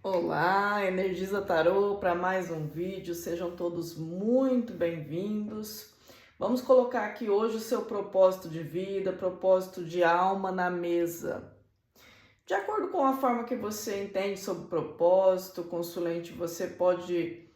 Olá, Energisa Tarô para mais um vídeo, sejam todos muito bem-vindos. Vamos colocar aqui hoje o seu propósito de vida, propósito de alma na mesa. De acordo com a forma que você entende sobre propósito, consulente, você pode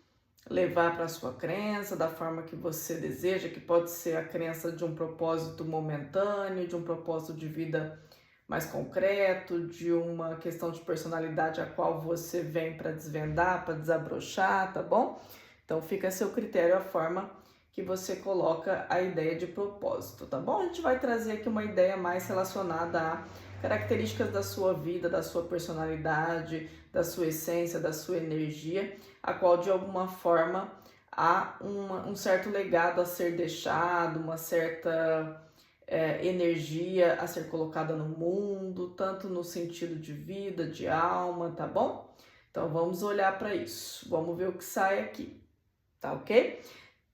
levar para a sua crença da forma que você deseja, que pode ser a crença de um propósito momentâneo, de um propósito de vida mais concreto, de uma questão de personalidade a qual você vem para desvendar, para desabrochar, tá bom? Então fica a seu critério a forma que você coloca a ideia de propósito, tá bom? A gente vai trazer aqui uma ideia mais relacionada a características da sua vida, da sua personalidade, da sua essência, da sua energia, a qual de alguma forma há um certo legado a ser deixado, uma certa energia a ser colocada no mundo, tanto no sentido de vida, de alma, tá bom? Então vamos olhar para isso, vamos ver o que sai aqui, tá ok?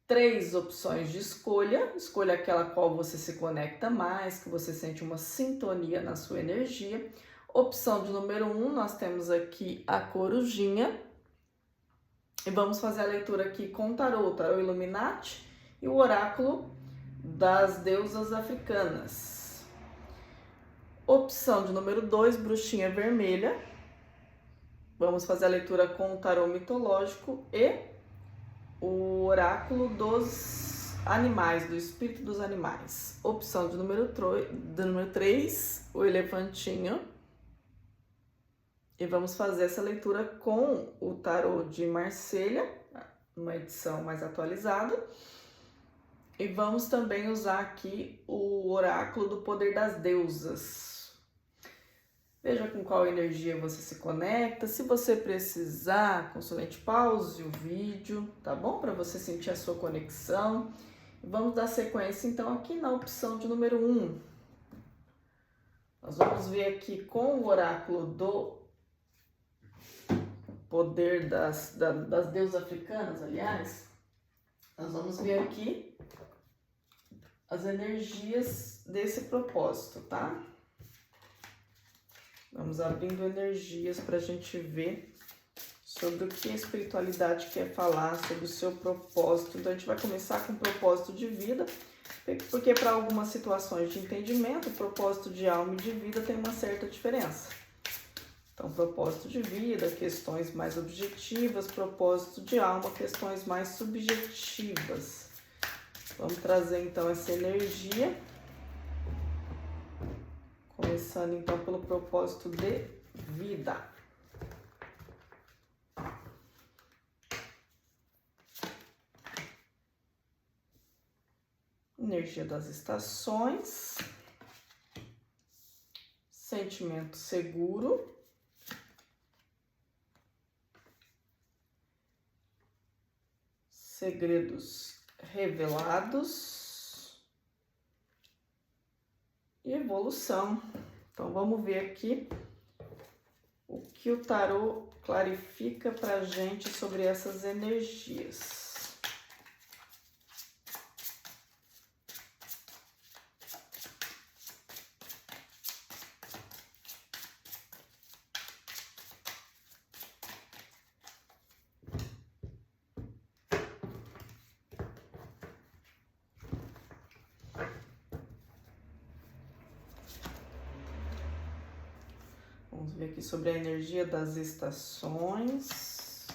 3 opções de escolha, escolha aquela qual você se conecta mais, que você sente uma sintonia na sua energia. Opção de número 1, nós temos aqui a corujinha, e vamos fazer a leitura aqui com o tarô Illuminati e o oráculo das deusas africanas. Opção de número 2, bruxinha vermelha. Vamos fazer a leitura com o tarô mitológico e o oráculo dos animais, do espírito dos animais. Opção de número 3, o elefantinho. E vamos fazer essa leitura com o tarô de Marselha, uma edição mais atualizada. E vamos também usar aqui o oráculo do poder das deusas. Veja com qual energia você se conecta. Se você precisar, consulente, pause o vídeo, tá bom? Para você sentir a sua conexão. Vamos dar sequência então aqui na opção de número 1. Nós vamos ver aqui com o oráculo do poder das deusas africanas, aliás. Nós vamos ver aqui as energias desse propósito, tá? Vamos abrindo energias para a gente ver sobre o que a espiritualidade quer falar, sobre o seu propósito. Então, a gente vai começar com o propósito de vida, porque para algumas situações de entendimento, o propósito de alma e de vida tem uma certa diferença. Então, propósito de vida, questões mais objetivas, propósito de alma, questões mais subjetivas. Vamos trazer então essa energia, começando então pelo propósito de vida. Energia das estações, sentimento seguro, segredos revelados e evolução. Então vamos ver aqui o que o tarô clarifica pra gente sobre essas energias. Vamos ver aqui sobre a energia das estações.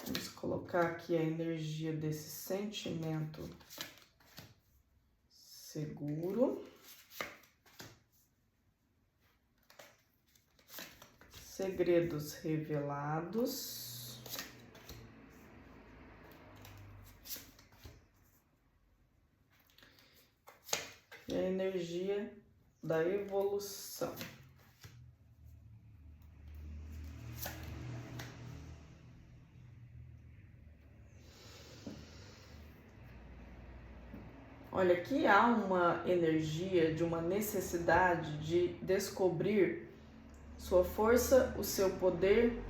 Vamos colocar aqui a energia desse sentimento seguro. Segredos revelados. E a energia da evolução. Olha, aqui há uma energia de uma necessidade de descobrir sua força, o seu poder,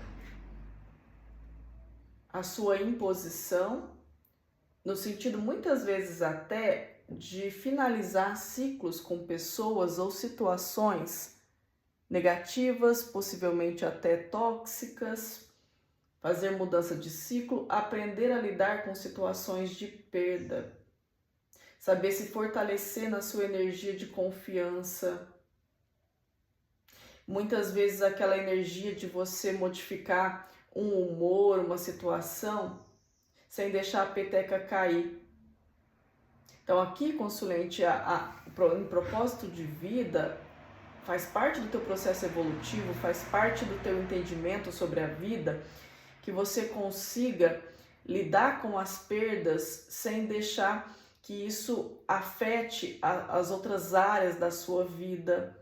a sua imposição no sentido muitas vezes até de finalizar ciclos com pessoas ou situações negativas, possivelmente até tóxicas, fazer mudança de ciclo, aprender a lidar com situações de perda, saber se fortalecer na sua energia de confiança. Muitas vezes aquela energia de você modificar um humor, uma situação, sem deixar a peteca cair. Então aqui, consulente, em propósito de vida, faz parte do teu processo evolutivo, faz parte do teu entendimento sobre a vida, que você consiga lidar com as perdas sem deixar que isso afete as outras áreas da sua vida,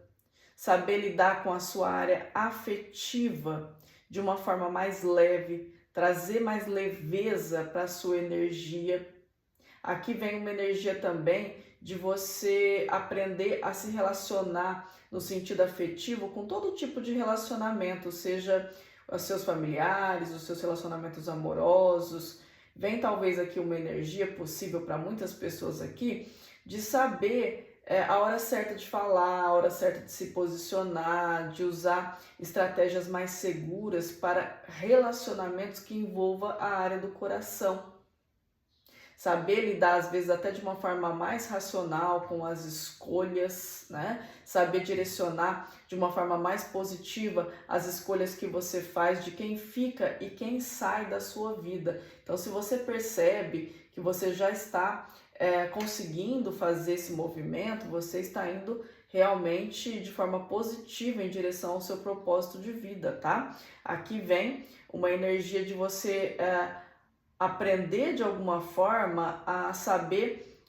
saber lidar com a sua área afetiva de uma forma mais leve, trazer mais leveza para a sua energia. Aqui vem uma energia também de você aprender a se relacionar no sentido afetivo com todo tipo de relacionamento, seja os seus familiares, os seus relacionamentos amorosos. Vem talvez aqui uma energia possível para muitas pessoas aqui de saber a hora certa de falar, a hora certa de se posicionar, de usar estratégias mais seguras para relacionamentos que envolvam a área do coração. Saber lidar, às vezes, até de uma forma mais racional com as escolhas, né? Saber direcionar de uma forma mais positiva as escolhas que você faz de quem fica e quem sai da sua vida. Então, se você percebe que você já está conseguindo fazer esse movimento, você está indo realmente de forma positiva em direção ao seu propósito de vida, tá? Aqui vem uma energia de você aprender de alguma forma a saber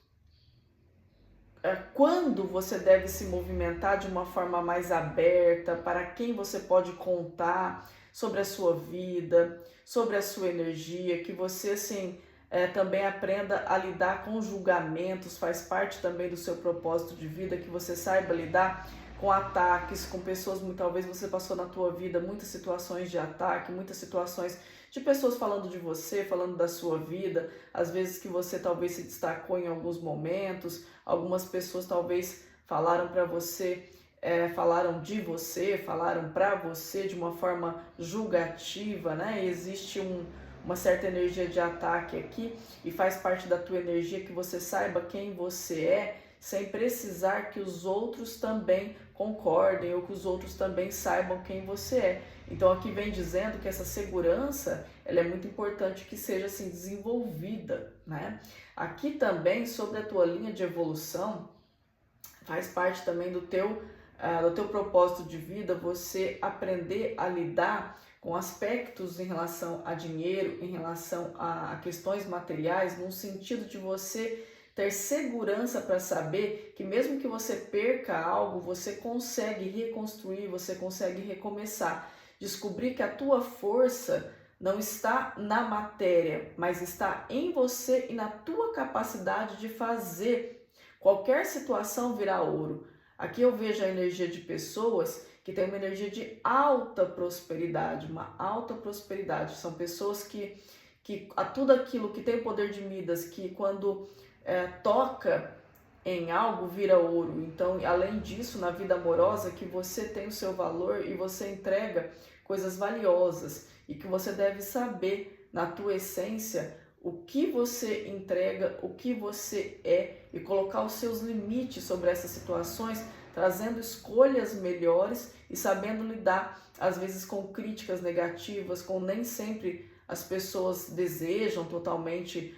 quando você deve se movimentar de uma forma mais aberta, para quem você pode contar sobre a sua vida, sobre a sua energia, que você assim também aprenda a lidar com julgamentos, faz parte também do seu propósito de vida, que você saiba lidar com ataques, com pessoas, talvez você passou na tua vida muitas situações de ataque, muitas situações de pessoas falando de você, falando da sua vida, às vezes que você talvez se destacou em alguns momentos, algumas pessoas talvez falaram para você, falaram de você, falaram para você de uma forma julgativa, né? Existe uma certa energia de ataque aqui e faz parte da tua energia que você saiba quem você é, sem precisar que os outros também concordem ou que os outros também saibam quem você é. Então aqui vem dizendo que essa segurança, ela é muito importante que seja assim desenvolvida, né? Aqui também sobre a tua linha de evolução, faz parte também do teu propósito de vida, você aprender a lidar com aspectos em relação a dinheiro, em relação a questões materiais, no sentido de você ter segurança para saber que mesmo que você perca algo, você consegue reconstruir, você consegue recomeçar. Descobrir que a tua força não está na matéria, mas está em você e na tua capacidade de fazer qualquer situação virar ouro. Aqui eu vejo a energia de pessoas que têm uma energia de alta prosperidade, uma alta prosperidade. São pessoas que a tudo aquilo que tem poder de Midas, que quando toca em algo vira ouro. Então, além disso, na vida amorosa, que você tem o seu valor e você entrega coisas valiosas e que você deve saber na tua essência o que você entrega, o que você é e colocar os seus limites sobre essas situações, trazendo escolhas melhores e sabendo lidar às vezes com críticas negativas, com nem sempre as pessoas desejam totalmente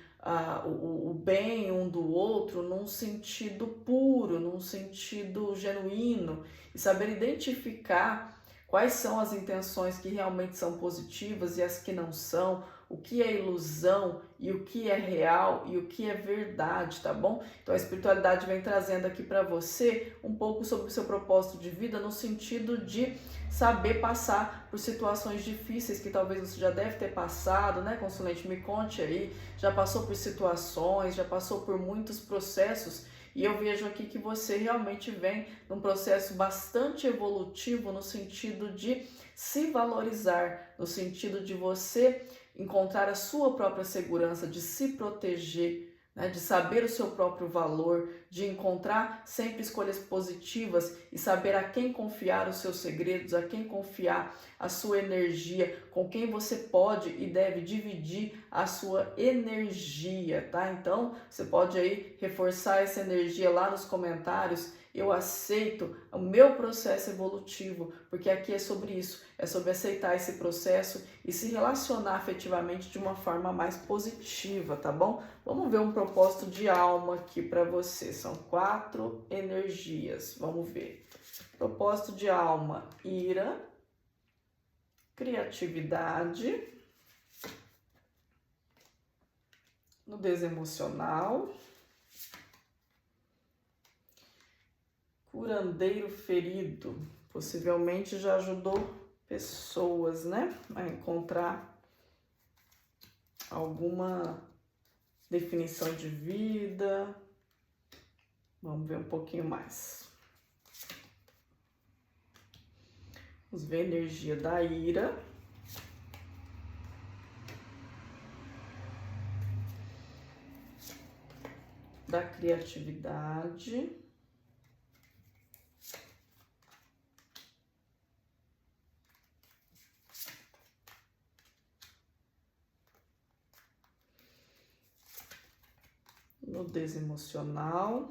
o bem um do outro num sentido puro, num sentido genuíno, e saber identificar quais são as intenções que realmente são positivas e as que não são, o que é ilusão e o que é real e o que é verdade, tá bom? Então a espiritualidade vem trazendo aqui para você um pouco sobre o seu propósito de vida, no sentido de saber passar por situações difíceis que talvez você já deve ter passado, né, consulente? Me conte aí, já passou por situações, já passou por muitos processos, e eu vejo aqui que você realmente vem num processo bastante evolutivo no sentido de se valorizar, no sentido de você encontrar a sua própria segurança, de se proteger, né, de saber o seu próprio valor, de encontrar sempre escolhas positivas e saber a quem confiar os seus segredos, a quem confiar a sua energia, com quem você pode e deve dividir a sua energia, tá? Então, você pode aí reforçar essa energia lá nos comentários. Eu aceito o meu processo evolutivo, porque aqui é sobre isso, é sobre aceitar esse processo e se relacionar afetivamente de uma forma mais positiva, tá bom? Vamos ver um propósito de alma aqui para você, são 4 energias, vamos ver. Propósito de alma, ira, criatividade, nudez emocional, curandeiro ferido, possivelmente já ajudou pessoas, né, a encontrar alguma definição de vida. Vamos ver um pouquinho mais. Vamos ver a energia da ira. Da criatividade. Nudez emocional.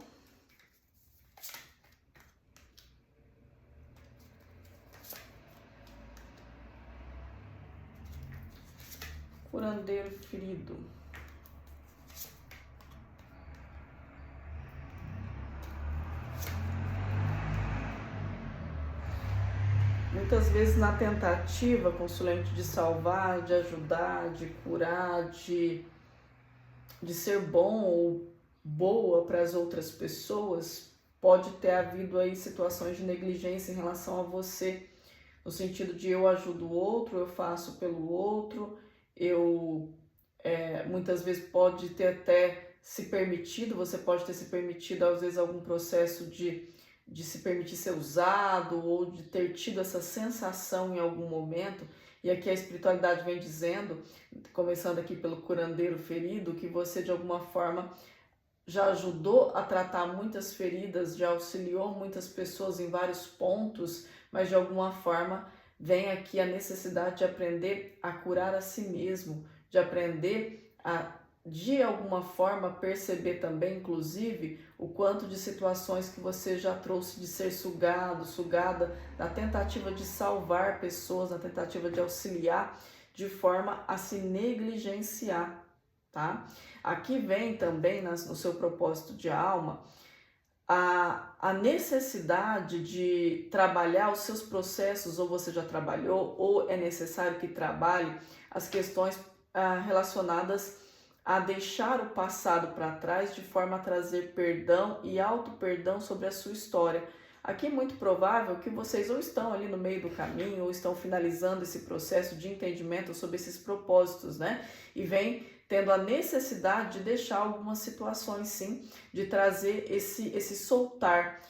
Curandeiro ferido. Muitas vezes na tentativa, consulente, de salvar, de ajudar, de curar, de ser bom ou boa para as outras pessoas, pode ter havido aí situações de negligência em relação a você, no sentido de eu ajudo o outro, eu faço pelo outro, eu muitas vezes pode ter até se permitido, você pode ter se permitido às vezes algum processo de se permitir ser usado ou de ter tido essa sensação em algum momento. E aqui a espiritualidade vem dizendo, começando aqui pelo curandeiro ferido, que você de alguma forma já ajudou a tratar muitas feridas, já auxiliou muitas pessoas em vários pontos, mas de alguma forma vem aqui a necessidade de aprender a curar a si mesmo, de aprender a, de alguma forma, perceber também, inclusive, o quanto de situações que você já trouxe de ser sugado, sugada, na tentativa de salvar pessoas, na tentativa de auxiliar, de forma a se negligenciar, tá? Aqui vem também, no seu propósito de alma, a necessidade de trabalhar os seus processos, ou você já trabalhou, ou é necessário que trabalhe as questões relacionadas a deixar o passado para trás, de forma a trazer perdão e auto-perdão sobre a sua história. Aqui é muito provável que vocês ou estão ali no meio do caminho, ou estão finalizando esse processo de entendimento sobre esses propósitos, né? E vem tendo a necessidade de deixar algumas situações, sim, de trazer esse soltar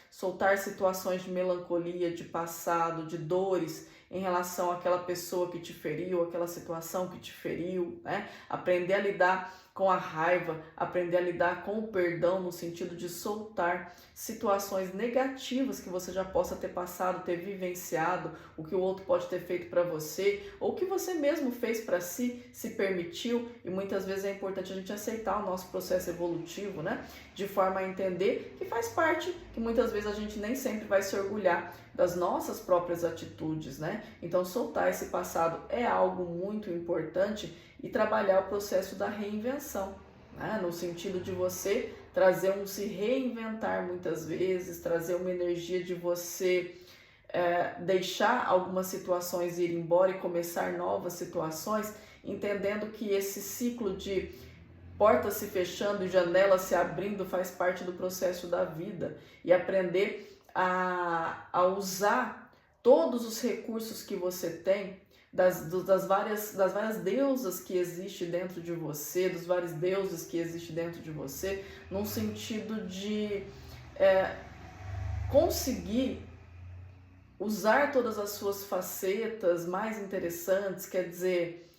situações de melancolia, de passado, de dores, em relação àquela pessoa que te feriu, aquela situação que te feriu, né? Aprender a lidar com a raiva, aprender a lidar com o perdão, no sentido de soltar situações negativas que você já possa ter passado, ter vivenciado, o que o outro pode ter feito para você, ou que você mesmo fez para si, se permitiu. E muitas vezes é importante a gente aceitar o nosso processo evolutivo, né? De forma a entender que faz parte, que muitas vezes a gente nem sempre vai se orgulhar das nossas próprias atitudes, né? Então, soltar esse passado é algo muito importante, e trabalhar o processo da reinvenção, né? No sentido de você trazer se reinventar muitas vezes, trazer uma energia de você deixar algumas situações ir embora e começar novas situações, entendendo que esse ciclo de portas se fechando e janelas se abrindo faz parte do processo da vida, e aprender a usar todos os recursos que você tem, das várias deusas que existem dentro de você, dos vários deuses que existem dentro de você, num sentido de conseguir usar todas as suas facetas mais interessantes, quer dizer,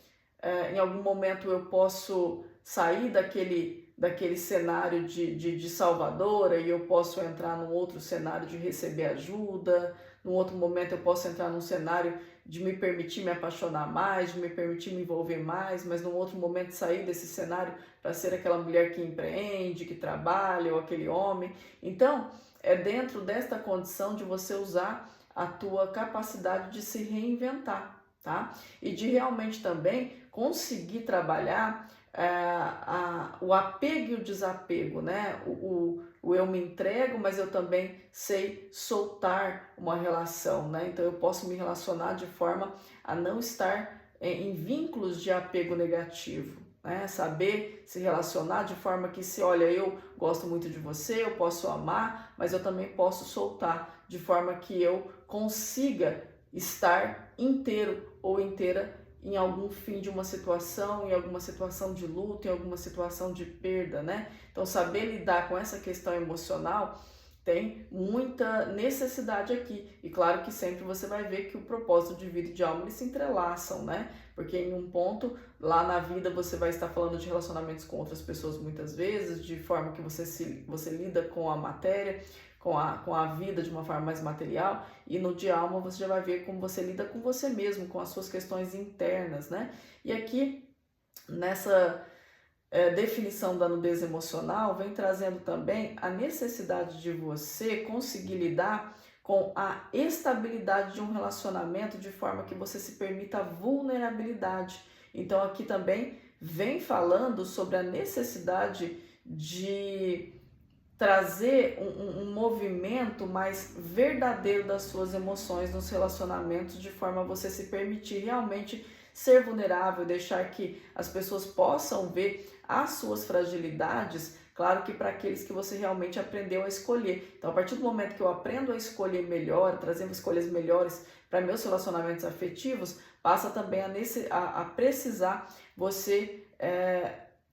em algum momento eu posso sair daquele cenário de salvadora e eu posso entrar num outro cenário de receber ajuda, num outro momento eu posso entrar num cenário de me permitir me apaixonar mais, de me permitir me envolver mais, mas num outro momento sair desse cenário para ser aquela mulher que empreende, que trabalha, ou aquele homem. Então, é dentro desta condição de você usar a tua capacidade de se reinventar, tá? E de realmente também conseguir trabalhar o apego e o desapego, né? O eu me entrego, mas eu também sei soltar uma relação, né? Então eu posso me relacionar de forma a não estar em vínculos de apego negativo, né? Saber se relacionar de forma que se, olha, eu gosto muito de você, eu posso amar, mas eu também posso soltar de forma que eu consiga estar inteiro ou inteira em algum fim de uma situação, em alguma situação de luto, em alguma situação de perda, né? Então, saber lidar com essa questão emocional tem muita necessidade aqui. E claro que sempre você vai ver que o propósito de vida e de alma eles se entrelaçam, né? Porque em um ponto lá na vida você vai estar falando de relacionamentos com outras pessoas muitas vezes, de forma que você lida com a matéria, com a vida de uma forma mais material, e no de alma você já vai ver como você lida com você mesmo, com as suas questões internas, né? E aqui, nessa definição da nudez emocional, vem trazendo também a necessidade de você conseguir lidar com a estabilidade de um relacionamento de forma que você se permita a vulnerabilidade. Então aqui também vem falando sobre a necessidade de trazer um movimento mais verdadeiro das suas emoções nos relacionamentos, de forma a você se permitir realmente ser vulnerável, deixar que as pessoas possam ver as suas fragilidades, claro que para aqueles que você realmente aprendeu a escolher. Então, a partir do momento que eu aprendo a escolher melhor, trazendo escolhas melhores para meus relacionamentos afetivos, passa também a precisar você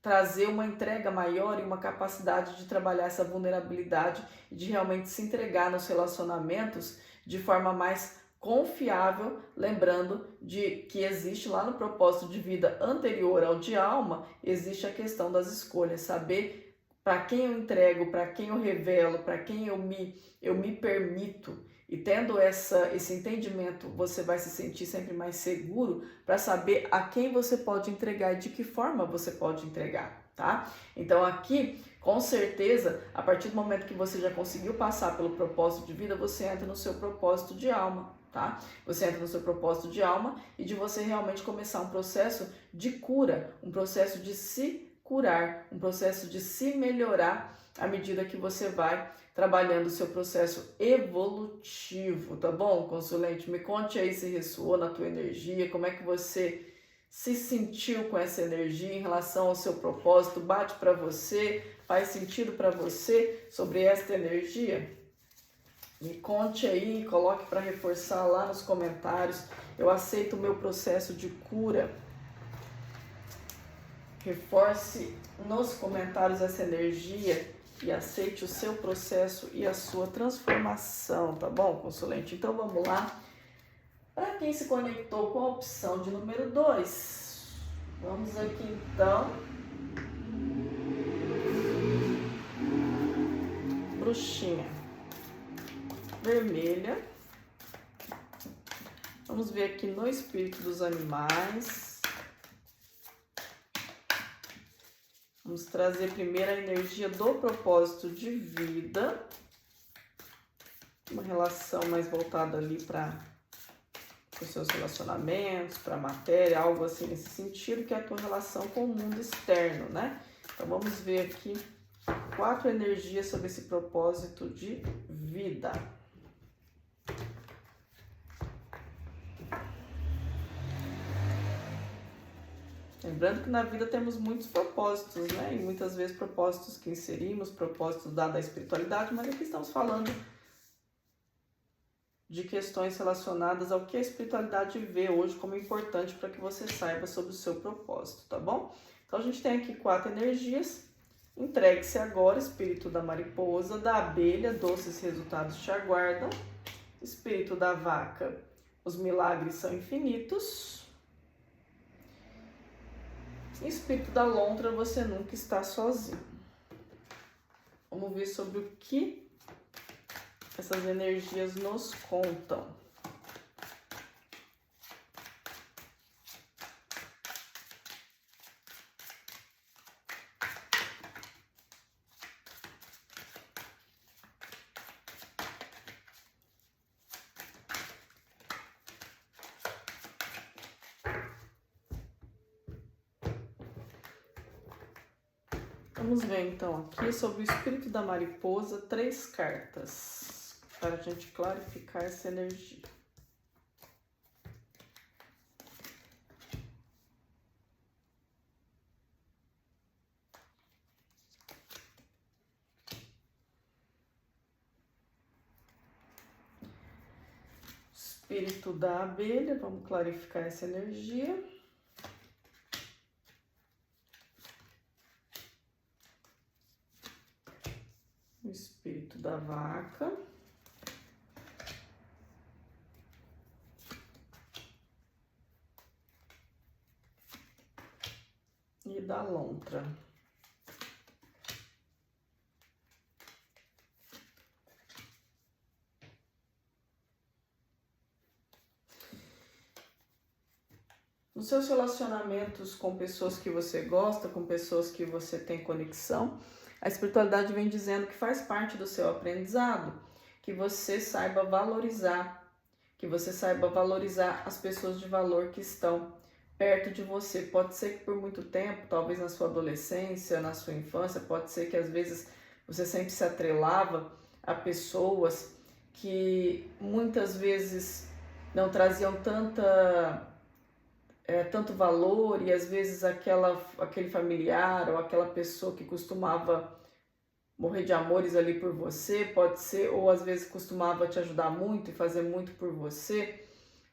trazer uma entrega maior e uma capacidade de trabalhar essa vulnerabilidade e de realmente se entregar nos relacionamentos de forma mais confiável, lembrando de que existe lá no propósito de vida anterior ao de alma, existe a questão das escolhas, saber para quem eu entrego, para quem eu revelo, para quem eu me permito. E tendo esse entendimento, você vai se sentir sempre mais seguro para saber a quem você pode entregar e de que forma você pode entregar, tá? Então aqui, com certeza, a partir do momento que você já conseguiu passar pelo propósito de vida, você entra no seu propósito de alma, tá? Você entra no seu propósito de alma e de você realmente começar um processo de cura, um processo de se curar, um processo de se melhorar à medida que você vai trabalhando o seu processo evolutivo, tá bom, consulente? Me conte aí se ressoou na tua energia, como é que você se sentiu com essa energia em relação ao seu propósito, bate para você, faz sentido para você sobre esta energia? Me conte aí, coloque para reforçar lá nos comentários. Eu aceito o meu processo de cura. Reforce nos comentários essa energia e aceite o seu processo e a sua transformação, tá bom, consulente? Então vamos lá. Para quem se conectou com a opção de número 2, vamos aqui então. Bruxinha vermelha. Vamos ver aqui no espírito dos animais. Vamos trazer primeiro a energia do propósito de vida. Uma relação mais voltada ali para os seus relacionamentos, para a matéria, algo assim nesse sentido, que é a tua relação com o mundo externo, né? Então vamos ver aqui 4 energias sobre esse propósito de vida. Lembrando que na vida temos muitos propósitos, né? E muitas vezes propósitos que inserimos, propósitos da espiritualidade, mas aqui estamos falando de questões relacionadas ao que a espiritualidade vê hoje como importante para que você saiba sobre o seu propósito, tá bom? Então a gente tem aqui 4 energias. Entregue-se agora, espírito da mariposa, da abelha, doces resultados te aguardam. Espírito da vaca, os milagres são infinitos. Espírito da lontra, você nunca está sozinho. Vamos ver sobre o que essas energias nos contam. Vamos ver então aqui sobre o espírito da mariposa, 3 cartas, para a gente clarificar essa energia. Espírito da abelha, vamos clarificar essa energia. O espírito da vaca. E da lontra. Nos seus relacionamentos com pessoas que você gosta, com pessoas que você tem conexão, a espiritualidade vem dizendo que faz parte do seu aprendizado, que você saiba valorizar, as pessoas de valor que estão perto de você. Pode ser que por muito tempo, talvez na sua adolescência, na sua infância, pode ser que às vezes você sempre se atrelava a pessoas que muitas vezes não traziam tanto valor, e às vezes aquele familiar ou aquela pessoa que costumava morrer de amores ali por você, pode ser, ou às vezes costumava te ajudar muito e fazer muito por você,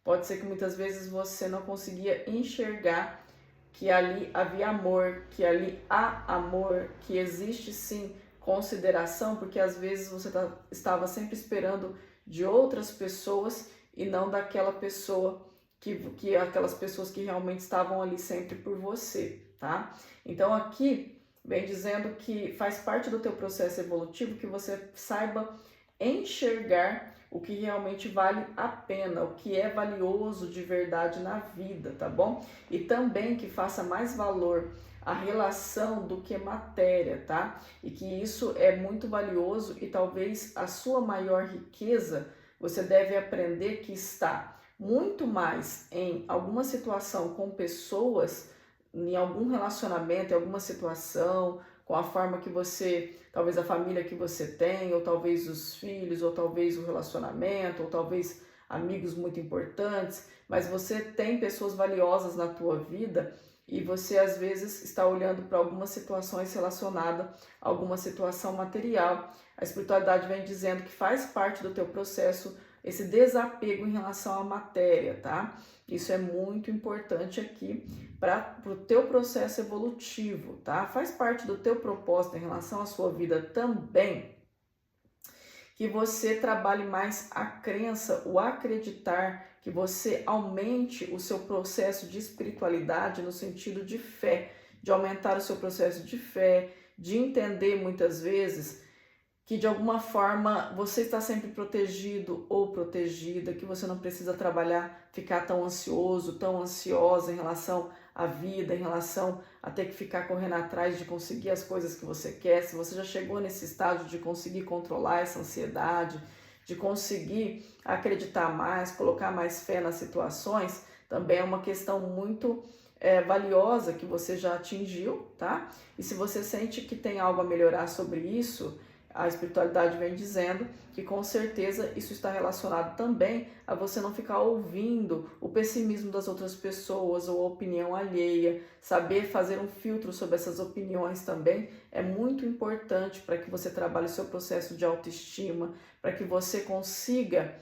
pode ser que muitas vezes você não conseguia enxergar que ali havia amor, que ali há amor, que existe sim consideração, porque às vezes você estava sempre esperando de outras pessoas e não daquela pessoa que aquelas pessoas que realmente estavam ali sempre por você, tá? Então aqui vem dizendo que faz parte do teu processo evolutivo que você saiba enxergar o que realmente vale a pena, o que é valioso de verdade na vida, tá bom? E também que faça mais valor a relação do que matéria, tá? E que isso é muito valioso e talvez a sua maior riqueza você deve aprender que está muito mais em alguma situação com pessoas, em algum relacionamento, em alguma situação, com a forma que você, talvez a família que você tem, ou talvez os filhos, ou talvez o relacionamento, ou talvez amigos muito importantes, mas você tem pessoas valiosas na tua vida e você às vezes está olhando para algumas situações relacionadas a alguma situação material. A espiritualidade vem dizendo que faz parte do teu processo esse desapego em relação à matéria, tá? Isso é muito importante aqui para o teu processo evolutivo, tá? Faz parte do teu propósito em relação à sua vida também, que você trabalhe mais a crença, o acreditar, que você aumente o seu processo de espiritualidade no sentido de fé, de aumentar o seu processo de fé, de entender muitas vezes que de alguma forma você está sempre protegido ou protegida, que você não precisa trabalhar, ficar tão ansioso, tão ansiosa em relação à vida, em relação a ter que ficar correndo atrás de conseguir as coisas que você quer. Se você já chegou nesse estágio de conseguir controlar essa ansiedade, de conseguir acreditar mais, colocar mais fé nas situações, também é uma questão muito valiosa que você já atingiu, tá? E se você sente que tem algo a melhorar sobre isso, a espiritualidade vem dizendo que com certeza isso está relacionado também a você não ficar ouvindo o pessimismo das outras pessoas ou a opinião alheia. Saber fazer um filtro sobre essas opiniões também é muito importante para que você trabalhe o seu processo de autoestima, para que você consiga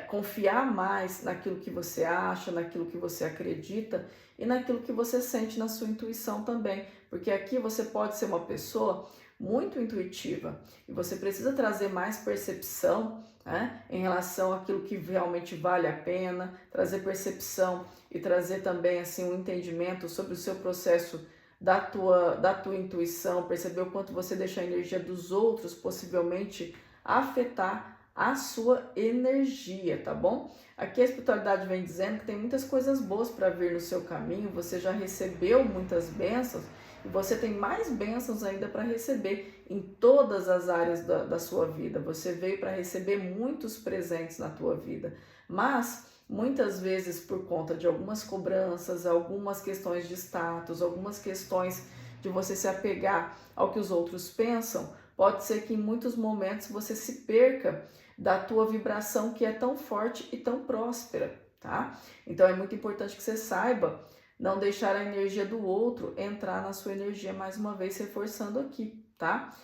confiar mais naquilo que você acha, naquilo que você acredita e naquilo que você sente na sua intuição também, porque aqui você pode ser uma pessoa muito intuitiva e você precisa trazer mais percepção, né, em relação àquilo que realmente vale a pena, trazer percepção e trazer também assim um entendimento sobre o seu processo da tua intuição, perceber o quanto você deixa a energia dos outros possivelmente afetar a sua energia, tá bom? Aqui a espiritualidade vem dizendo que tem muitas coisas boas para vir no seu caminho, você já recebeu muitas bênçãos e você tem mais bênçãos ainda para receber em todas as áreas da sua vida. Você veio para receber muitos presentes na tua vida, mas muitas vezes por conta de algumas cobranças, algumas questões de status, algumas questões de você se apegar ao que os outros pensam, pode ser que em muitos momentos você se perca da tua vibração que é tão forte e tão próspera, tá? Então é muito importante que você saiba não deixar a energia do outro entrar na sua energia, mais uma vez reforçando aqui, tá?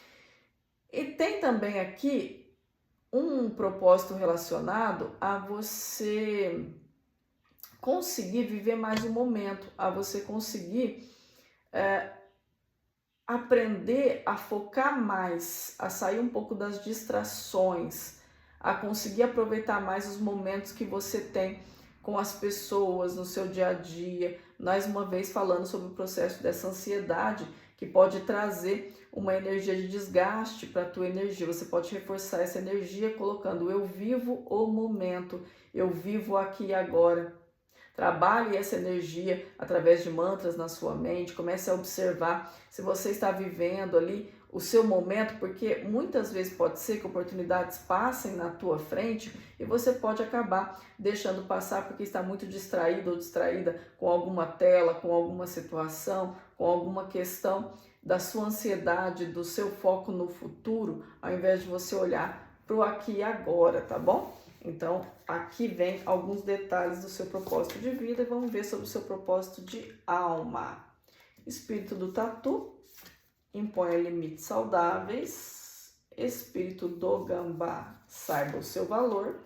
E tem também aqui um propósito relacionado a você conseguir viver mais o momento, a você conseguir aprender a focar mais, a sair um pouco das distrações, a conseguir aproveitar mais os momentos que você tem com as pessoas no seu dia a dia, mais uma vez falando sobre o processo dessa ansiedade que pode trazer uma energia de desgaste para a tua energia. Você pode reforçar essa energia colocando eu vivo o momento, eu vivo aqui e agora. Trabalhe essa energia através de mantras na sua mente, comece a observar se você está vivendo ali o seu momento, porque muitas vezes pode ser que oportunidades passem na tua frente e você pode acabar deixando passar porque está muito distraído ou distraída com alguma tela, com alguma situação, com alguma questão da sua ansiedade, do seu foco no futuro, ao invés de você olhar para o aqui e agora, tá bom? Então, aqui vem alguns detalhes do seu propósito de vida e vamos ver sobre o seu propósito de alma. Espírito do tatu, imponha limites saudáveis. Espírito do gambá, saiba o seu valor.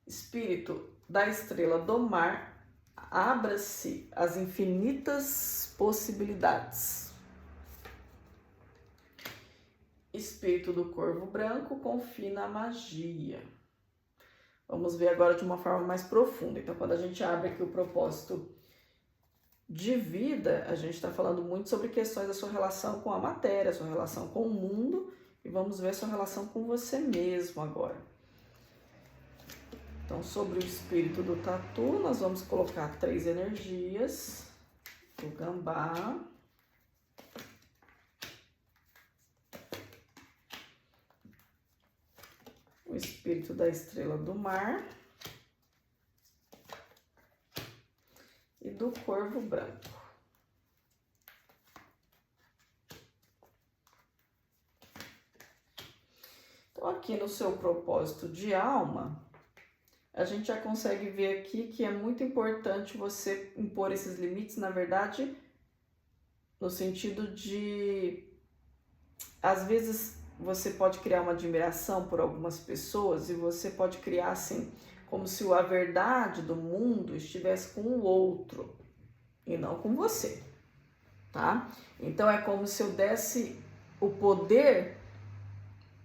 Espírito da estrela do mar, abra-se às infinitas possibilidades. Espírito do corvo branco, confie na magia. Vamos ver agora de uma forma mais profunda. Então, quando a gente abre aqui o propósito de vida, a gente está falando muito sobre questões da sua relação com a matéria, sua relação com o mundo, e vamos ver a sua relação com você mesmo agora. Então, sobre o espírito do tatu, nós vamos colocar 3 energias do gambá. O espírito da estrela do mar e do corvo branco. Então, aqui no seu propósito de alma, a gente já consegue ver aqui que é muito importante você impor esses limites, na verdade, no sentido de, às vezes, você pode criar uma admiração por algumas pessoas e você pode criar assim, como se a verdade do mundo estivesse com o outro e não com você, tá? Então é como se eu desse o poder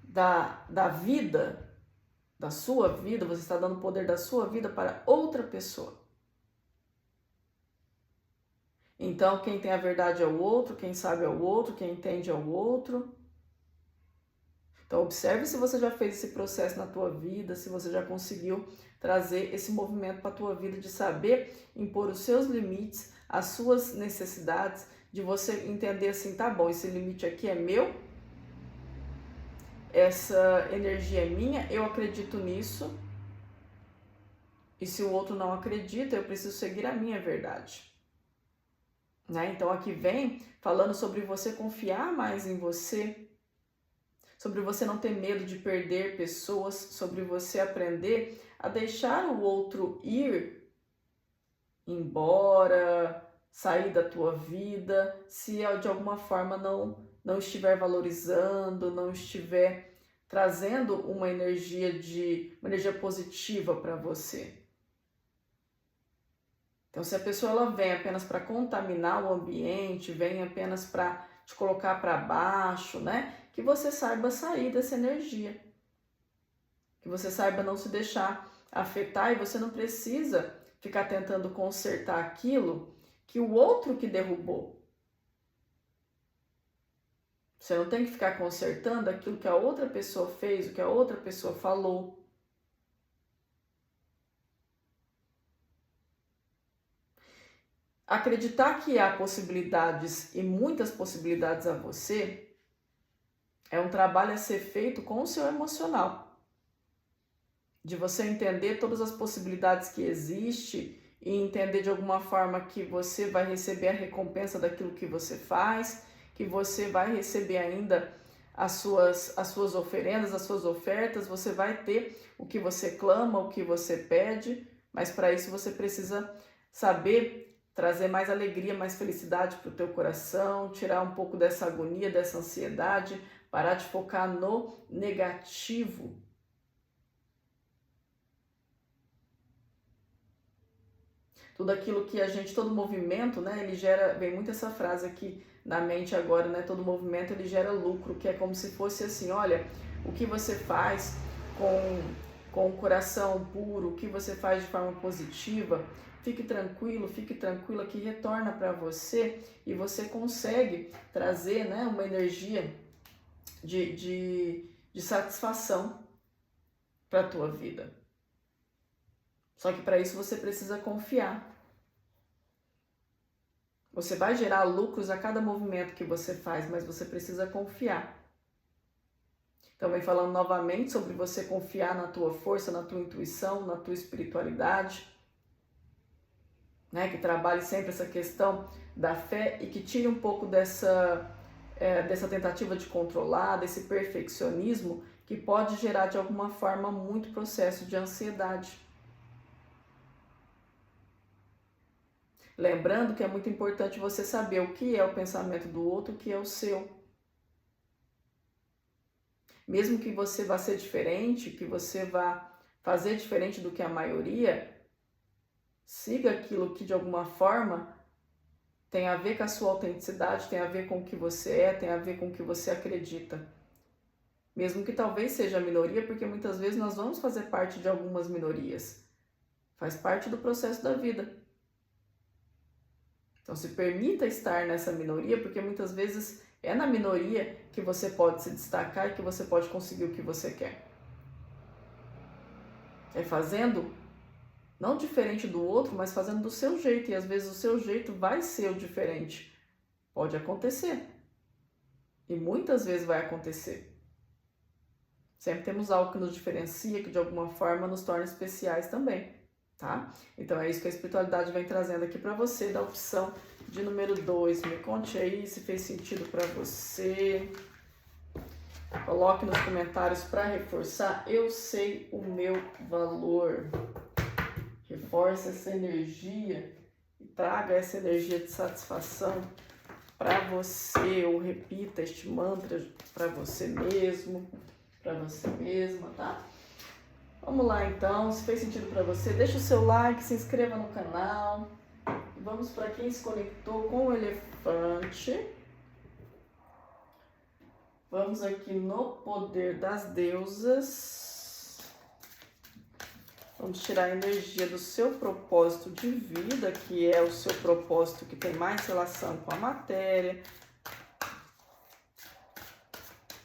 da vida, da sua vida, você está dando o poder da sua vida para outra pessoa. Então quem tem a verdade é o outro, quem sabe é o outro, quem entende é o outro. Então, observe se você já fez esse processo na tua vida, se você já conseguiu trazer esse movimento para a tua vida de saber impor os seus limites, as suas necessidades, de você entender assim, tá bom, esse limite aqui é meu, essa energia é minha, eu acredito nisso, e se o outro não acredita, eu preciso seguir a minha verdade. Né? Então, aqui vem falando sobre você confiar mais em você, sobre você não ter medo de perder pessoas, sobre você aprender a deixar o outro ir embora, sair da tua vida, se de alguma forma não estiver valorizando, não estiver trazendo uma energia positiva para você. Então, se a pessoa ela vem apenas para contaminar o ambiente, vem apenas para te colocar para baixo, né? Que você saiba sair dessa energia. Que você saiba não se deixar afetar, e você não precisa ficar tentando consertar aquilo que o outro que derrubou. Você não tem que ficar consertando aquilo que a outra pessoa fez, o que a outra pessoa falou. Acreditar que há possibilidades e muitas possibilidades a você é um trabalho a ser feito com o seu emocional. De você entender todas as possibilidades que existem e entender de alguma forma que você vai receber a recompensa daquilo que você faz, que você vai receber ainda as suas oferendas, as suas ofertas, você vai ter o que você clama, o que você pede, mas para isso você precisa saber trazer mais alegria, mais felicidade para o teu coração, tirar um pouco dessa agonia, dessa ansiedade, parar de focar no negativo. Tudo aquilo que todo movimento, né, ele gera, vem muito essa frase aqui na mente agora, né, todo movimento ele gera lucro, que é como se fosse assim, olha, o que você faz com o coração puro, o que você faz de forma positiva, fique tranquila que retorna para você e você consegue trazer, né, uma energia de satisfação para a tua vida. Só que para isso você precisa confiar. Você vai gerar lucros a cada movimento que você faz, mas você precisa confiar. Então, vem falando novamente sobre você confiar na tua força, na tua intuição, na tua espiritualidade, né? Que trabalhe sempre essa questão da fé e que tire um pouco dessa tentativa de controlar, desse perfeccionismo que pode gerar de alguma forma muito processo de ansiedade. Lembrando que é muito importante você saber o que é o pensamento do outro, o que é o seu. Mesmo que você vá ser diferente, que você vá fazer diferente do que a maioria, siga aquilo que de alguma forma tem a ver com a sua autenticidade, tem a ver com o que você é, tem a ver com o que você acredita. Mesmo que talvez seja a minoria, porque muitas vezes nós vamos fazer parte de algumas minorias. Faz parte do processo da vida. Então, se permita estar nessa minoria, porque muitas vezes é na minoria que você pode se destacar e que você pode conseguir o que você quer. É fazendo, não diferente do outro, mas fazendo do seu jeito. E às vezes o seu jeito vai ser o diferente. Pode acontecer. E muitas vezes vai acontecer. Sempre temos algo que nos diferencia, que de alguma forma nos torna especiais também. Tá? Então é isso que a espiritualidade vem trazendo aqui para você, da opção de número 2. Me conte aí se fez sentido para você. Coloque nos comentários para reforçar. Eu sei o meu valor. Reforce essa energia e traga essa energia de satisfação para você, ou repita este mantra para você mesmo, para você mesma, tá? Vamos lá então, se fez sentido para você, deixa o seu like, se inscreva no canal. Vamos para quem se conectou com o elefante. Vamos aqui no poder das deusas. Vamos tirar a energia do seu propósito de vida, que é o seu propósito que tem mais relação com a matéria,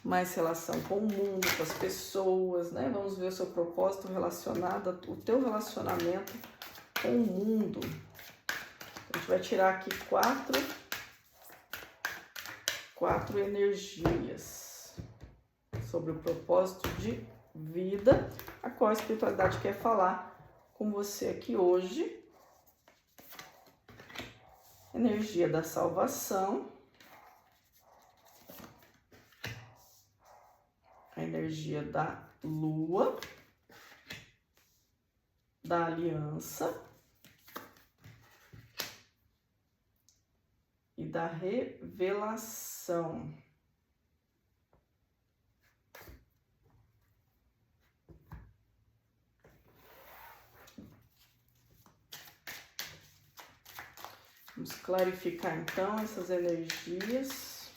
mais relação com o mundo, com as pessoas, né? Vamos ver o seu propósito relacionado ao teu relacionamento com o mundo. A gente vai tirar aqui quatro energias sobre o propósito de vida, a qual a espiritualidade quer falar com você aqui hoje. Energia da salvação. A energia da lua, da aliança e da revelação. clarificar então essas energias.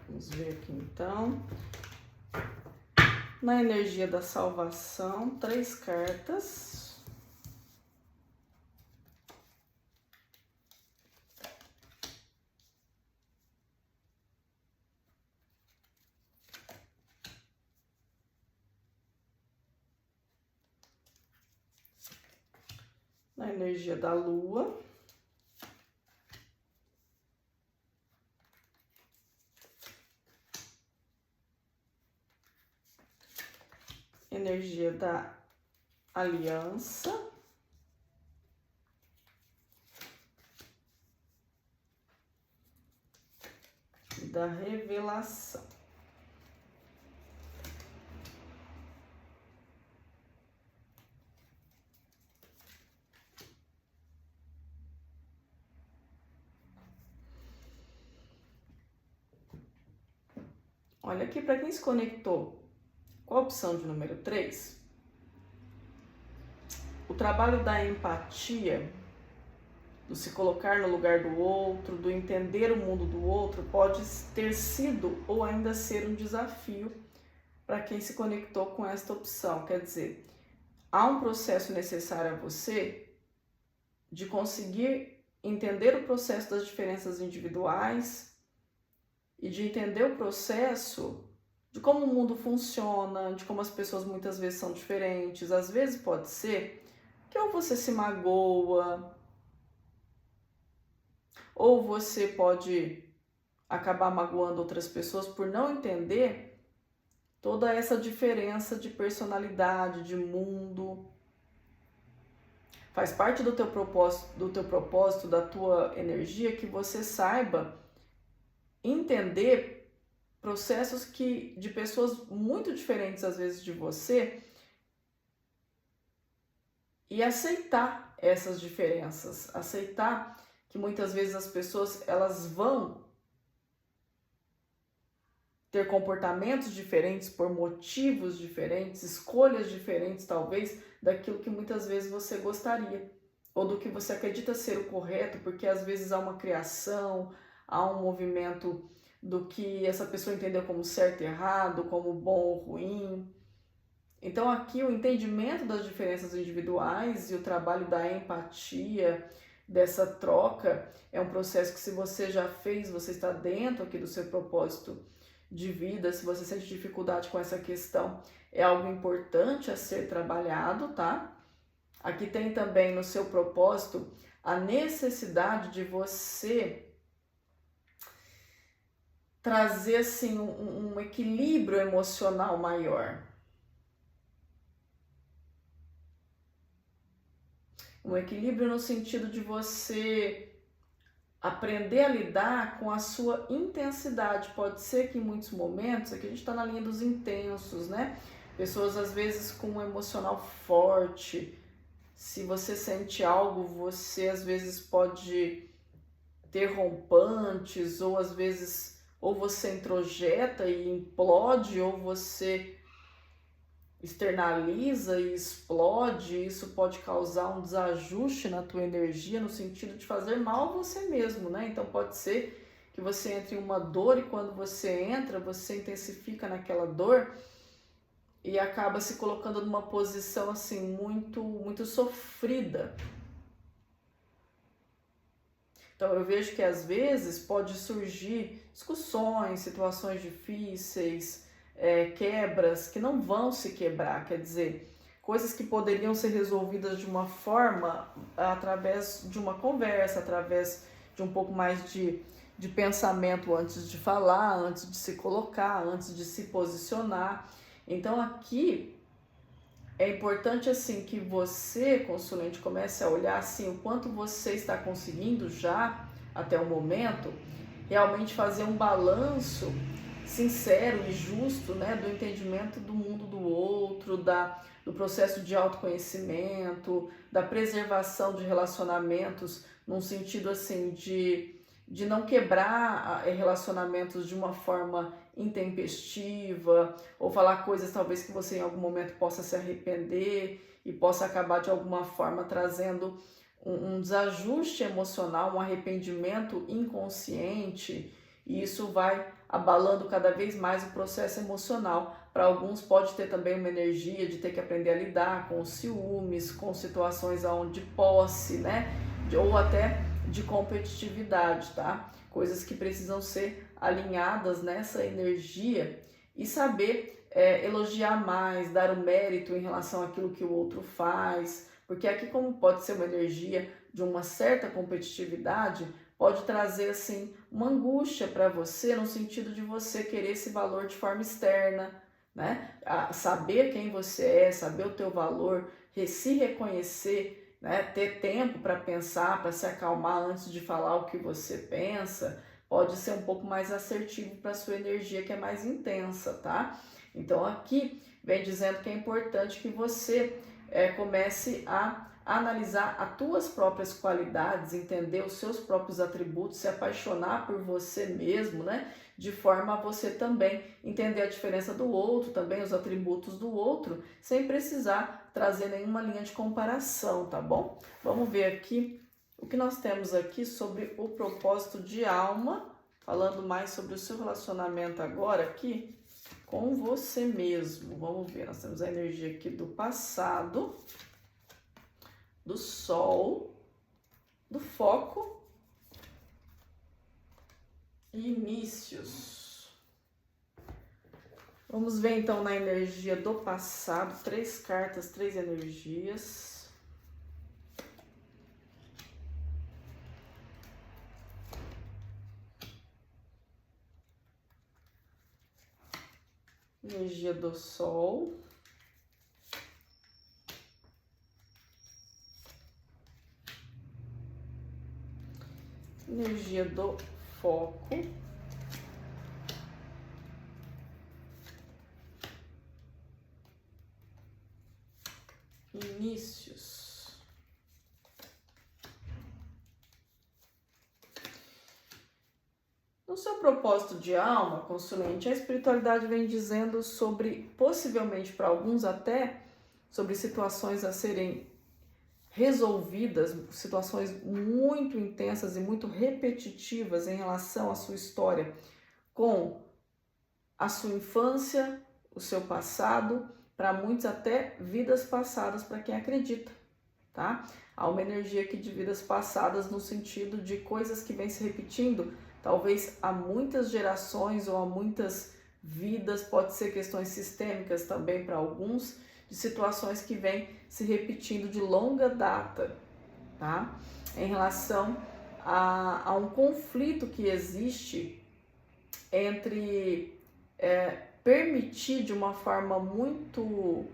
Vamos ver aqui então. Na energia da salvação, 3 cartas. Na energia da lua. Energia da aliança. E da revelação. Olha aqui para quem se conectou. Qual a opção de número 3? O trabalho da empatia, do se colocar no lugar do outro, do entender o mundo do outro, pode ter sido ou ainda ser um desafio para quem se conectou com esta opção. Quer dizer, há um processo necessário a você de conseguir entender o processo das diferenças individuais e de entender o processo de como o mundo funciona, de como as pessoas muitas vezes são diferentes. Às vezes pode ser que ou você se magoa, ou você pode acabar magoando outras pessoas por não entender toda essa diferença de personalidade, de mundo. Faz parte do teu propósito, da tua energia, que você saiba entender processos de pessoas muito diferentes às vezes de você e aceitar essas diferenças, aceitar que muitas vezes as pessoas elas vão ter comportamentos diferentes por motivos diferentes, escolhas diferentes talvez daquilo que muitas vezes você gostaria ou do que você acredita ser o correto, porque às vezes há uma criação, há um movimento do que essa pessoa entendeu como certo e errado, como bom ou ruim. Então aqui o entendimento das diferenças individuais e o trabalho da empatia, dessa troca, é um processo que se você já fez, você está dentro aqui do seu propósito de vida, se você sente dificuldade com essa questão, é algo importante a ser trabalhado, tá? Aqui tem também no seu propósito a necessidade de você trazer assim um equilíbrio emocional maior. Um equilíbrio no sentido de você aprender a lidar com a sua intensidade. Pode ser que em muitos momentos, aqui a gente está na linha dos intensos, né? Pessoas às vezes com um emocional forte. Se você sente algo, você às vezes pode ter rompantes, ou às vezes ou você introjeta e implode, ou você externaliza e explode. Isso pode causar um desajuste na tua energia, no sentido de fazer mal a você mesmo, né? Então pode ser que você entre em uma dor e quando você entra, você intensifica naquela dor e acaba se colocando numa posição assim muito sofrida. Então eu vejo que às vezes pode surgir discussões, situações difíceis, quebras que não vão se quebrar, quer dizer, coisas que poderiam ser resolvidas de uma forma através de uma conversa, através de um pouco mais de pensamento antes de falar, antes de se colocar, antes de se posicionar. Então aqui é importante assim que você, consulente, comece a olhar assim o quanto você está conseguindo já até o momento realmente fazer um balanço sincero e justo, né, do entendimento do mundo do outro, do processo de autoconhecimento, da preservação de relacionamentos, num sentido assim de não quebrar relacionamentos de uma forma intempestiva, ou falar coisas talvez que você em algum momento possa se arrepender e possa acabar de alguma forma trazendo um desajuste emocional, um arrependimento inconsciente, e isso vai abalando cada vez mais o processo emocional. Para alguns pode ter também uma energia de ter que aprender a lidar com os ciúmes, com situações de posse, né? Ou até de competitividade, tá? Coisas que precisam ser alinhadas nessa energia e saber elogiar mais, dar o mérito em relação àquilo que o outro faz, porque aqui, como pode ser uma energia de uma certa competitividade, pode trazer assim uma angústia para você, no sentido de você querer esse valor de forma externa, né? Saber quem você é, saber o teu valor, se reconhecer, né? Ter tempo para pensar, para se acalmar antes de falar o que você pensa, pode ser um pouco mais assertivo para a sua energia, que é mais intensa, tá? Então aqui vem dizendo que é importante que você comece a analisar as tuas próprias qualidades, entender os seus próprios atributos, se apaixonar por você mesmo, né? De forma a você também entender a diferença do outro, também os atributos do outro, sem precisar trazer nenhuma linha de comparação, tá bom? Vamos ver aqui o que nós temos aqui sobre o propósito de alma, falando mais sobre o seu relacionamento agora aqui com você mesmo. Vamos ver, nós temos a energia aqui do passado, do sol, do foco e inícios. Vamos ver então na energia do passado, 3 cartas, 3 energias. Energia do sol. Energia do foco. Inícios. No seu propósito de alma, consulente, a espiritualidade vem dizendo sobre, possivelmente para alguns até, sobre situações a serem resolvidas, situações muito intensas e muito repetitivas em relação à sua história, com a sua infância, o seu passado, para muitos até vidas passadas, para quem acredita, tá? Há uma energia aqui de vidas passadas no sentido de coisas que vêm se repetindo, talvez há muitas gerações ou há muitas vidas, pode ser questões sistêmicas também para alguns, de situações que vêm se repetindo de longa data, tá? Em relação a um conflito que existe entre permitir de uma forma muito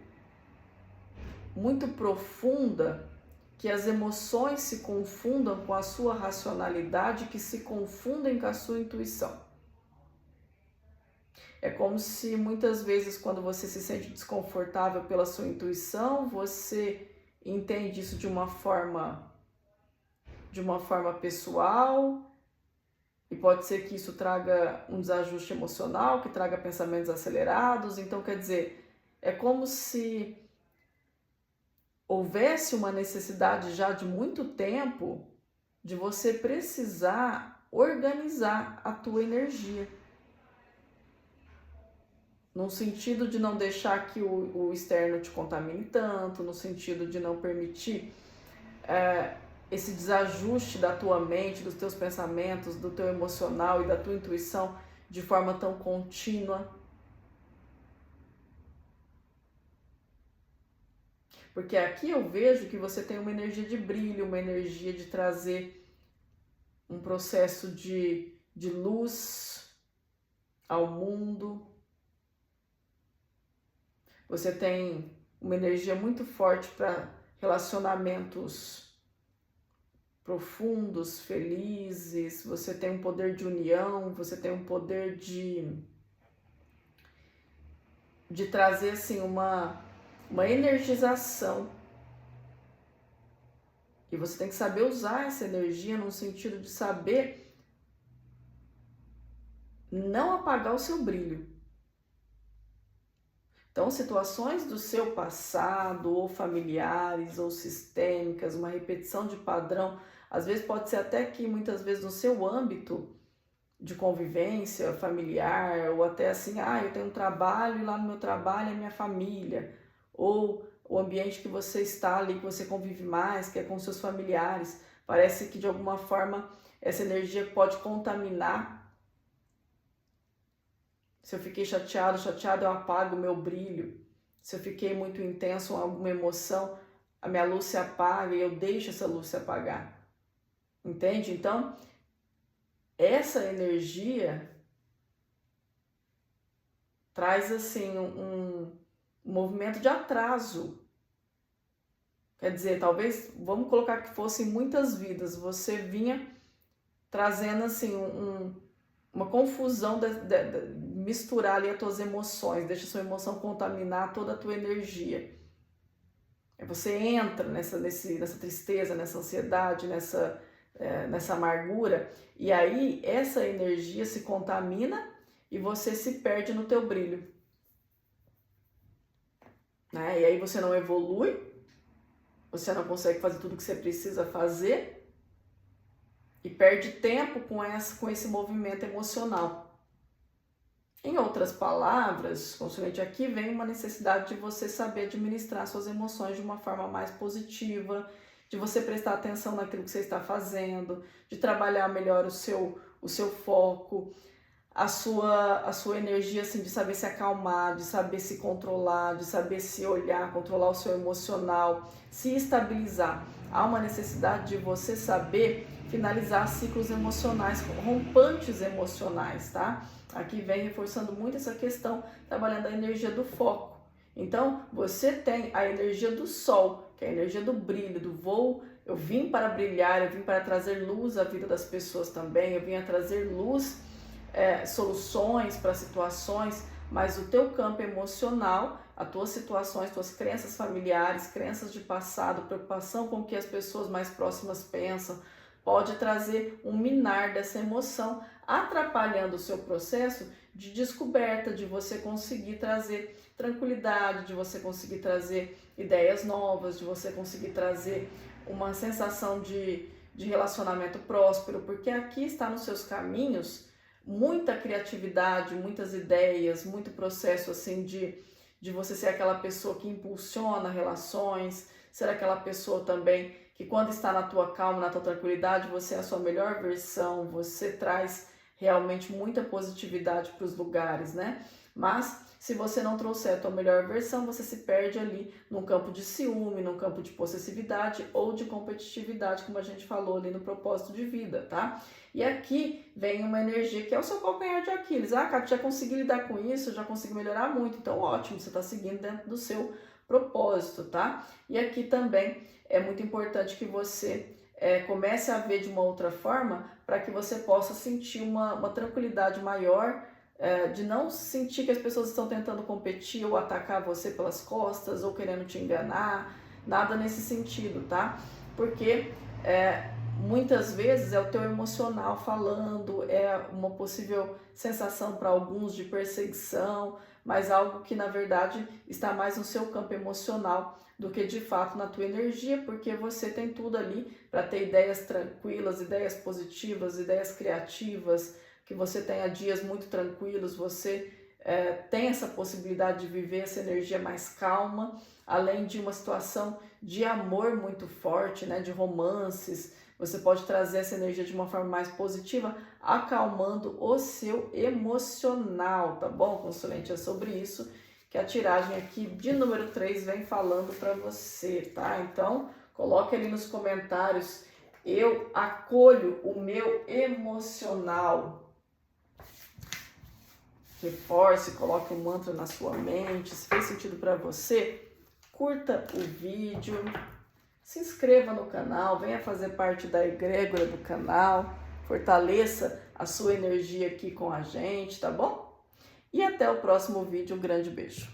profunda que as emoções se confundam com a sua racionalidade, que se confundem com a sua intuição. É como se muitas vezes, quando você se sente desconfortável pela sua intuição, você entende isso de uma forma pessoal, e pode ser que isso traga um desajuste emocional, que traga pensamentos acelerados. Então, quer dizer, é como se houvesse uma necessidade já de muito tempo de você precisar organizar a tua energia. No sentido de não deixar que o externo te contamine tanto, no sentido de não permitir esse desajuste da tua mente, dos teus pensamentos, do teu emocional e da tua intuição de forma tão contínua. Porque aqui eu vejo que você tem uma energia de brilho, uma energia de trazer um processo de luz ao mundo. Você tem uma energia muito forte para relacionamentos profundos, felizes. Você tem um poder de união, você tem um poder de de trazer assim uma energização. E você tem que saber usar essa energia no sentido de saber não apagar o seu brilho. Então, situações do seu passado, ou familiares, ou sistêmicas, uma repetição de padrão, às vezes pode ser até que muitas vezes no seu âmbito de convivência familiar, ou até assim, eu tenho um trabalho e lá no meu trabalho é minha família, ou o ambiente que você está ali, que você convive mais, que é com seus familiares, parece que de alguma forma essa energia pode contaminar. Se eu fiquei chateado, eu apago o meu brilho. Se eu fiquei muito intenso em alguma emoção, a minha luz se apaga e eu deixo essa luz se apagar. Entende? Então, essa energia traz assim um movimento de atraso. Quer dizer, talvez, vamos colocar que fossem muitas vidas, você vinha trazendo assim uma confusão, misturar ali as tuas emoções, deixa a sua emoção contaminar toda a tua energia. Você entra nessa tristeza, nessa ansiedade, nessa amargura, e aí essa energia se contamina e você se perde no teu brilho. Né? E aí você não evolui, você não consegue fazer tudo que você precisa fazer, e perde tempo com esse movimento emocional. Em outras palavras, consulente, aqui vem uma necessidade de você saber administrar suas emoções de uma forma mais positiva, de você prestar atenção naquilo que você está fazendo, de trabalhar melhor o seu foco, a sua energia, assim, de saber se acalmar, de saber se controlar, de saber se olhar, controlar o seu emocional, se estabilizar. Há uma necessidade de você saber finalizar ciclos emocionais, rompantes emocionais, tá? Aqui vem reforçando muito essa questão, trabalhando a energia do foco. Então, você tem a energia do sol, que é a energia do brilho, do voo. Eu vim para brilhar, eu vim para trazer luz à vida das pessoas também, eu vim a trazer luz, soluções para situações, mas o teu campo emocional, as tuas situações, tuas crenças familiares, crenças de passado, preocupação com o que as pessoas mais próximas pensam, pode trazer um minar dessa emoção, atrapalhando o seu processo de descoberta, de você conseguir trazer tranquilidade, de você conseguir trazer ideias novas, de você conseguir trazer uma sensação de relacionamento próspero, porque aqui está nos seus caminhos muita criatividade, muitas ideias, muito processo assim de você ser aquela pessoa que impulsiona relações, ser aquela pessoa também que quando está na tua calma, na tua tranquilidade, você é a sua melhor versão, você traz realmente muita positividade para os lugares, né? Mas se você não trouxer a tua melhor versão, você se perde ali num campo de ciúme, num campo de possessividade ou de competitividade, como a gente falou ali no propósito de vida, tá? E aqui vem uma energia que é o seu calcanhar de Aquiles. Cara, já consegui lidar com isso, já consegui melhorar muito, então ótimo, você está seguindo dentro do seu propósito, tá? E aqui também é muito importante que você comece a ver de uma outra forma para que você possa sentir uma tranquilidade maior, de não sentir que as pessoas estão tentando competir ou atacar você pelas costas ou querendo te enganar, nada nesse sentido, tá? Porque muitas vezes é o teu emocional falando, é uma possível sensação para alguns de perseguição, mas algo que na verdade está mais no seu campo emocional do que de fato na tua energia, porque você tem tudo ali para ter ideias tranquilas, ideias positivas, ideias criativas, que você tenha dias muito tranquilos, você tem essa possibilidade de viver essa energia mais calma, além de uma situação de amor muito forte, né, de romances. Você pode trazer essa energia de uma forma mais positiva, acalmando o seu emocional, tá bom, consulente? É sobre isso que a tiragem aqui de número 3 vem falando para você, tá? Então, coloque ali nos comentários, eu acolho o meu emocional. Reforce, coloque um mantra na sua mente. Se fez sentido para você, curta o vídeo, se inscreva no canal, venha fazer parte da egrégora do canal, fortaleça a sua energia aqui com a gente, tá bom? E até o próximo vídeo, um grande beijo.